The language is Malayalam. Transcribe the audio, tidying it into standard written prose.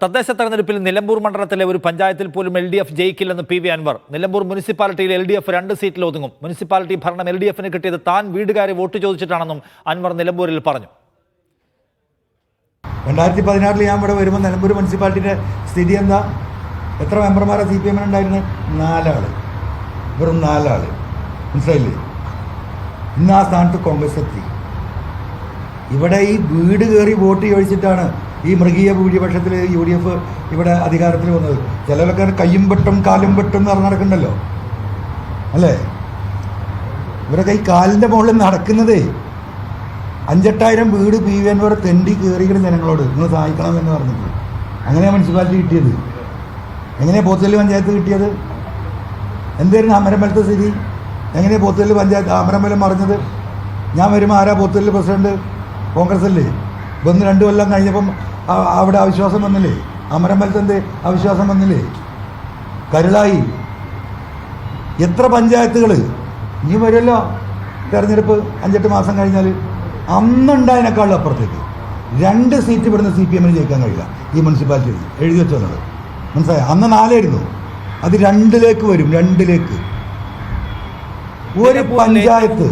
തദ്ദേശ തെരഞ്ഞെടുപ്പിൽ നിലമ്പൂർ മണ്ഡലത്തിലെ ഒരു പഞ്ചായത്തിൽ പോലും LDF ജയിക്കില്ലെന്ന് PV അൻവർ. നിലമ്പൂർ മുനിസിപ്പാലിറ്റിയിൽ LDF 2 സീറ്റിൽ ഒതുങ്ങും. മുനിസിപ്പാലിറ്റി ഭരണം LDFന് കിട്ടിയത് താൻ വീടുകാരെ വോട്ട് ചോദിച്ചിട്ടാണെന്നും അൻവർ നിലമ്പൂരിൽ പറഞ്ഞു. 2016 ഞാൻ ഇവിടെ വരുമ്പോൾ നിലമ്പൂർ മുനിസിപ്പാലിറ്റിയുടെ സ്ഥിതി എന്താ? എത്ര മെമ്പർമാരെ CPM ഉണ്ടായിരുന്നു? 4 ആൾ, വെറും 4 ആൾ. മനസ്സിലായില്ലേ? ഇന്ന് ആ സ്ഥാനത്ത് കോൺഗ്രസ് എത്തി. ഇവിടെ ഈ വീട് കയറി വോട്ട് ചോദിച്ചിട്ടാണ് ഈ മൃഗീയ ഭൂരിപക്ഷത്തിൽ UDF ഇവിടെ അധികാരത്തിൽ വന്നത്. ചിലരൊക്കെ കയ്യും വെട്ടും കാലും വെട്ടും എന്ന് പറഞ്ഞ് നടക്കണ്ടല്ലോ അല്ലേ? ഇവരൊക്കെ ഈ കാലിൻ്റെ മുകളിൽ നടക്കുന്നതേ 5-8,000 വീട് PV അൻവർ തെണ്ടി കയറിയിട്ട് ജനങ്ങളോട് നിങ്ങൾ സഹായിക്കണം എന്ന് പറഞ്ഞിട്ട്. അങ്ങനെയാണ് മുനിസിപ്പാലിറ്റി കിട്ടിയത്. എങ്ങനെയാണ് പോത്തുകല്ല് പഞ്ചായത്ത് കിട്ടിയത്? എന്തായിരുന്നു അമരമ്പലത്തെ സ്ഥിതി? എങ്ങനെയാണ് പോത്തുകല്ല് പഞ്ചായത്ത് അമരമ്പലം മറിഞ്ഞത്? ഞാൻ വരുമ്പോൾ ആരാ പോത്തുകല്ല് പ്രസിഡന്റ്? കോൺഗ്രസ് അല്ലേ? വന്ന് 2 കൊല്ലം കഴിഞ്ഞപ്പം അവിടെ അവിശ്വാസം വന്നില്ലേ? അമരമ്പലത്ത് എന്ത് അവിശ്വാസം വന്നില്ലേ? കരുളായി എത്ര പഞ്ചായത്തുകൾ ഇനി വരുമല്ലോ തെരഞ്ഞെടുപ്പ് 5-8 മാസം കഴിഞ്ഞാൽ. അന്നുണ്ടായതിനേക്കാളും അപ്പുറത്തേക്ക് 2 സീറ്റ് ഇവിടുന്ന് CPM ജയിക്കാൻ കഴിയില്ല ഈ മുനിസിപ്പാലിറ്റിയിൽ. എഴുതി വെച്ചത് മനസ്സിലായോ? അന്ന് 4 ആയിരുന്നു, അത് 2ലേക്ക് വരും. 2ലേക്ക് ഒരു പഞ്ചായത്ത്